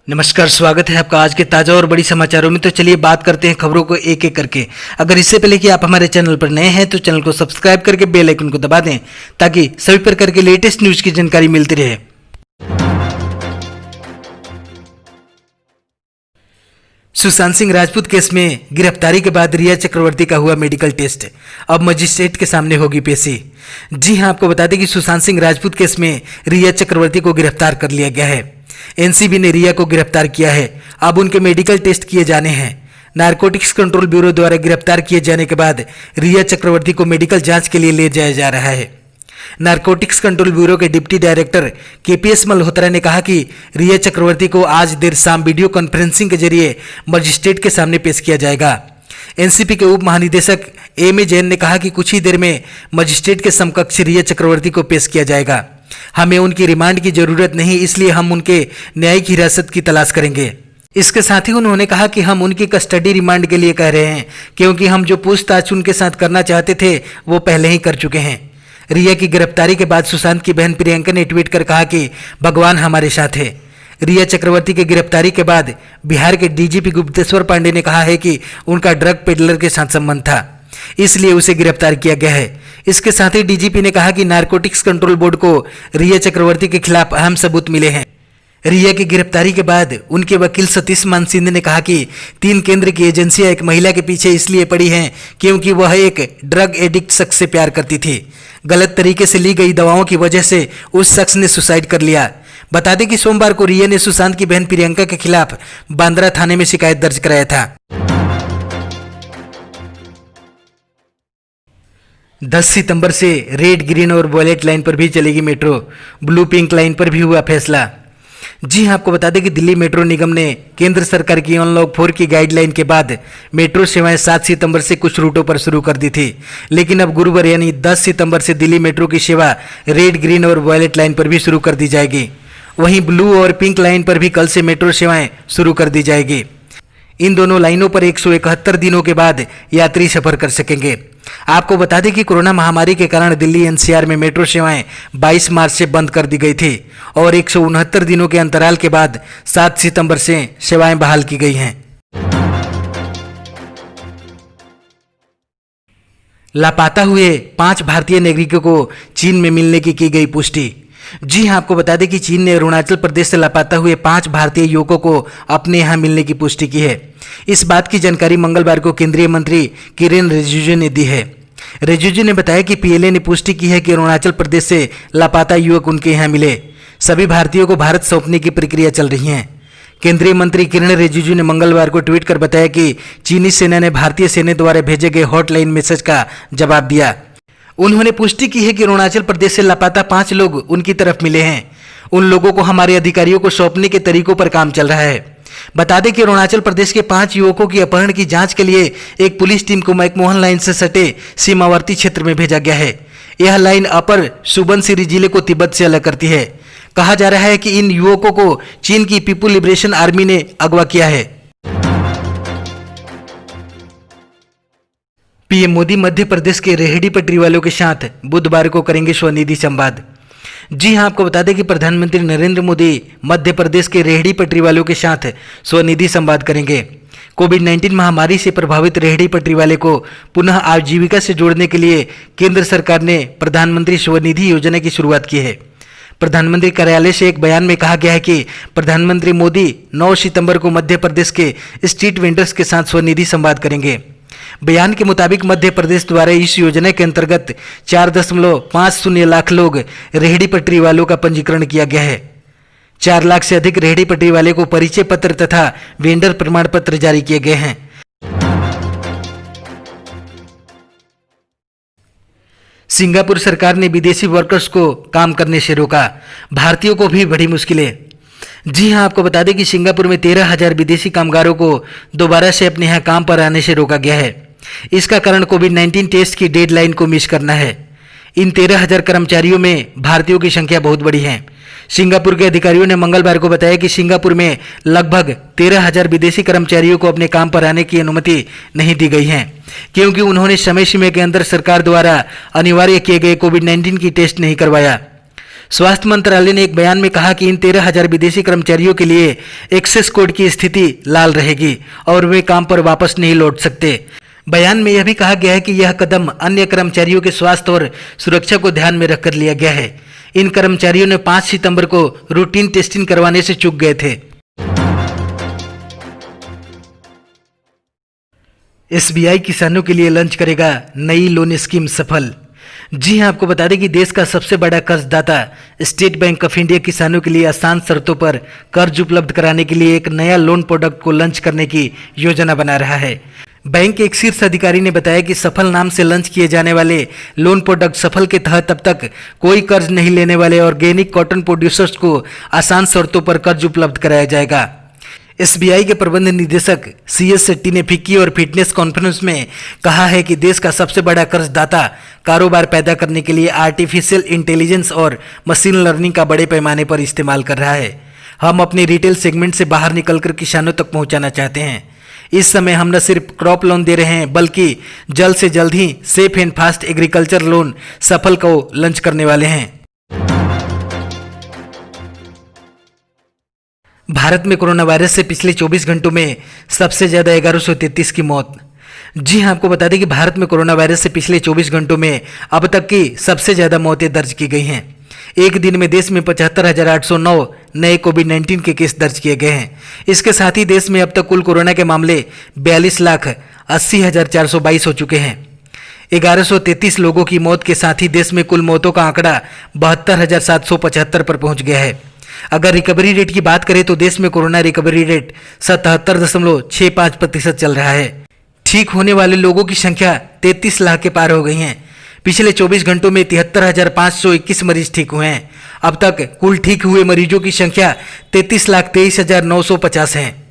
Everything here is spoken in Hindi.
नमस्कार, स्वागत है आपका आज के ताज़ा और बड़ी समाचारों में। तो चलिए बात करते हैं खबरों को एक एक करके। अगर इससे पहले कि आप हमारे चैनल पर नए हैं तो चैनल को सब्सक्राइब करके बेल आइकन को दबा दें ताकि सभी प्रकार के लेटेस्ट न्यूज़ की जानकारी मिलती रहे। सुशांत सिंह राजपूत केस में गिरफ्तारी के बाद रिया चक्रवर्ती का हुआ मेडिकल टेस्ट, अब मजिस्ट्रेट के सामने होगी पेशी। जी हां, आपको बता दें कि सुशांत सिंह राजपूत केस में रिया चक्रवर्ती को गिरफ्तार कर लिया गया है। एनसीबी ने रिया को गिरफ्तार किया है। अब उनके मेडिकल टेस्ट किए जाने हैं। नारकोटिक्स कंट्रोल ब्यूरो द्वारा गिरफ्तार किए जाने के बाद रिया चक्रवर्ती को मेडिकल जांच के लिए ले जाया जा रहा है। नारकोटिक्स कंट्रोल ब्यूरो के डिप्टी डायरेक्टर केपीएस मल्होत्रा ने कहा कि रिया चक्रवर्ती को आज देर शाम वीडियो कॉन्फ्रेंसिंग के जरिए मजिस्ट्रेट के सामने पेश किया जाएगा। एनसीपी के उप महानिदेशक एम ए जैन ने कहा कि कुछ ही देर में मजिस्ट्रेट के समकक्ष रिया चक्रवर्ती को पेश किया जाएगा। हमें उनकी रिमांड की जरूरत नहीं, इसलिए हम उनके न्यायिक हिरासत की तलाश करेंगे। इसके साथ ही उन्होंने कहा कि हम उनकी कस्टडी रिमांड के लिए कह रहे हैं, क्योंकि हम जो पूछताछ उनके साथ करना चाहते थे वो पहले ही कर चुके हैं। रिया की गिरफ्तारी के बाद सुशांत की बहन प्रियंका ने ट्वीट कर कहा कि भगवान हमारे साथ है। रिया चक्रवर्ती की गिरफ्तारी के बाद बिहार के डीजीपी गुप्तेश्वर पांडे ने कहा है कि उनका ड्रग पेडलर के साथ संबंध था, इसलिए उसे गिरफ्तार किया गया है। इसके साथ ही डीजीपी ने कहा कि नारकोटिक्स कंट्रोल बोर्ड को रिया चक्रवर्ती के खिलाफ अहम सबूत मिले हैं। रिया की गिरफ्तारी के बाद उनके वकील सतीश मान सिंह ने कहा कि 3 केंद्र की एजेंसियां एक महिला के पीछे इसलिए पड़ी हैं क्योंकि वह एक ड्रग एडिक्ट शख्स से प्यार करती थी। गलत तरीके से ली गई दवाओं की वजह से उस शख्स ने सुसाइड कर लिया। बता दें कि सोमवार को रिया ने सुशांत की बहन प्रियंका के खिलाफ बांद्रा थाने में शिकायत दर्ज कराया था। 10 सितंबर से रेड, ग्रीन और वॉयलेट लाइन पर भी चलेगी मेट्रो। ब्लू पिंक लाइन पर भी हुआ फैसला। जी हां, आपको बता दें कि दिल्ली मेट्रो निगम ने केंद्र सरकार की अनलॉक 4 की गाइडलाइन के बाद मेट्रो सेवाएं 7 सितंबर से कुछ रूटों पर शुरू कर दी थी, लेकिन अब गुरुवार यानी 10 सितंबर से दिल्ली मेट्रो की सेवा रेड, ग्रीन और वॉयलेट लाइन पर भी शुरू कर दी जाएगी। वहीं ब्लू और पिंक लाइन पर भी कल से मेट्रो सेवाएं शुरू कर दी जाएगी। इन दोनों लाइनों पर 171 दिनों के बाद यात्री सफर कर सकेंगे। आपको बता दें कि कोरोना महामारी के कारण दिल्ली एनसीआर में मेट्रो सेवाएं 22 मार्च से बंद कर दी गई थी और 169 दिनों के अंतराल के बाद 7 सितंबर से सेवाएं बहाल की गई हैं। लापता हुए 5 भारतीय नागरिकों को चीन में मिलने की गई पुष्टि। जी हां, आपको बता दें कि चीन ने अरुणाचल प्रदेश से लापता हुए 5 भारतीय युवकों को अपने यहां मिलने की पुष्टि की है। इस बात की जानकारी मंगलवार को केंद्रीय मंत्री किरेन रिजिजू ने दी है। रिजिजू ने बताया कि पीएलए ने पुष्टि की है कि अरुणाचल प्रदेश से लापता युवक उनके यहां मिले। सभी भारतीयों को भारत सौंपने की प्रक्रिया चल रही है। केंद्रीय मंत्री किरेन रिजिजू ने मंगलवार को ट्वीट कर बताया कि चीनी सेना ने भारतीय सेना द्वारा भेजे गए हॉटलाइन मैसेज का जवाब दिया। उन्होंने पुष्टि की है कि अरुणाचल प्रदेश से लापता 5 लोग उनकी तरफ मिले हैं। उन लोगों को हमारे अधिकारियों को सौंपने के तरीकों पर काम चल रहा है। बता दें कि अरुणाचल प्रदेश के 5 युवकों की अपहरण की जांच के लिए एक पुलिस टीम को मैकमोहन लाइन से सटे सीमावर्ती क्षेत्र में भेजा गया है। यह लाइन अपर सुबनसिरी जिले को तिब्बत से अलग करती है। कहा जा रहा है कि इन युवकों को चीन की पीपुल लिबरेशन आर्मी ने अगवा किया है। पीएम मोदी मध्य प्रदेश के रेहड़ी पटरी वालों के साथ बुधवार को करेंगे स्वनिधि संवाद। जी हां, आपको बता दें कि प्रधानमंत्री नरेंद्र मोदी मध्य प्रदेश के रेहड़ी पटरी वालों के साथ स्वनिधि संवाद करेंगे। कोविड-19 महामारी से प्रभावित रेहड़ी पटरी वाले को पुनः आजीविका से जोड़ने के लिए केंद्र सरकार ने प्रधानमंत्री स्वनिधि योजना की शुरुआत की है। प्रधानमंत्री कार्यालय से एक बयान में कहा गया है कि प्रधानमंत्री मोदी 9 सितंबर को मध्य प्रदेश के स्ट्रीट वेंडर्स के साथ स्वनिधि संवाद करेंगे। बयान के मुताबिक मध्य प्रदेश द्वारा इस योजना के अंतर्गत 4.50 लाख लोग रेहड़ी पटरी वालों का पंजीकरण किया गया है। 4 लाख से अधिक रेहड़ी पटरी वाले को परिचय पत्र तथा वेंडर प्रमाण पत्र जारी किए गए हैं। सिंगापुर सरकार ने विदेशी वर्कर्स को काम करने से रोका, भारतीयों को भी बड़ी मुश्किलें। जी हां, आपको बता दें कि सिंगापुर में 13,000 विदेशी कामगारों को दोबारा से अपने यहां काम पर आने से रोका गया है। इसका कारण कोविड-19 टेस्ट की डेडलाइन को मिस करना है। इन 13,000 कर्मचारियों में भारतीयों की संख्या बहुत बड़ी है। सिंगापुर के अधिकारियों ने मंगलवार को बताया कि सिंगापुर में लगभग 13,000 विदेशी कर्मचारियों को अपने काम पर आने की अनुमति नहीं दी गई है, क्योंकि उन्होंने समय सीमा के अंदर सरकार द्वारा अनिवार्य किए गए कोविड-19 की टेस्ट नहीं करवाया। स्वास्थ्य मंत्रालय ने एक बयान में कहा कि इन 13,000 विदेशी कर्मचारियों के लिए एक्सेस कोड की स्थिति लाल रहेगी और वे काम पर वापस नहीं लौट सकते। बयान में यह भी कहा गया है कि यह कदम अन्य कर्मचारियों के स्वास्थ्य और सुरक्षा को ध्यान में रखकर लिया गया है। इन कर्मचारियों ने 5 सितंबर को रूटीन टेस्टिंग करवाने से चूक गए थे। एसबीआई किसानों के लिए लॉन्च करेगा नई लोन स्कीम सफल। जी हां, आपको बता दें कि देश का सबसे बड़ा कर्जदाता स्टेट बैंक ऑफ इंडिया किसानों के लिए आसान शर्तों पर कर्ज उपलब्ध कराने के लिए एक नया लोन प्रोडक्ट को लॉन्च करने की योजना बना रहा है। बैंक के एक शीर्ष अधिकारी ने बताया कि सफल नाम से लॉन्च किए जाने वाले लोन प्रोडक्ट सफल के तहत अब तक कोई कर्ज नहीं लेने वाले ऑर्गेनिक कॉटन प्रोड्यूसर्स को आसान शर्तों पर कर्ज उपलब्ध कराया जाएगा। एसबीआई के प्रबंध निदेशक CS शेट्टी ने फिक्की और फिटनेस कॉन्फ्रेंस में कहा है कि देश का सबसे बड़ा कर्जदाता कारोबार पैदा करने के लिए आर्टिफिशियल इंटेलिजेंस और मशीन लर्निंग का बड़े पैमाने पर इस्तेमाल कर रहा है। हम अपने रिटेल सेगमेंट से बाहर निकलकर किसानों तक पहुंचाना चाहते हैं। इस समय हम न सिर्फ क्रॉप लोन दे रहे हैं बल्कि जल्द से जल्द ही safe and fast agriculture loan Safal को लॉन्च करने वाले हैं। भारत में कोरोना वायरस से पिछले 24 घंटों में सबसे ज्यादा 1133 की मौत। जी हां, आपको बता दें कि भारत में कोरोना वायरस से पिछले 24 घंटों में अब तक की सबसे ज्यादा मौतें दर्ज की गई हैं। एक दिन में देश में 75,809 नए कोविड-19 के केस दर्ज किए गए हैं। इसके साथ ही देश में अब तक कुल कोरोना के मामले 42,80,422 हो चुके हैं। 1133 लोगों की मौत के साथ ही देश में कुल मौतों का आंकड़ा 72,775 पर पहुंच गया है। अगर रिकवरी रेट की बात करें तो देश में कोरोना रिकवरी रेट 77.65% चल रहा है। ठीक होने वाले लोगों की संख्या 33 लाख के पार हो गई है। पिछले 24 घंटों में 73,521 मरीज ठीक हुए हैं। अब तक कुल ठीक हुए मरीजों की संख्या 33,23,950 है।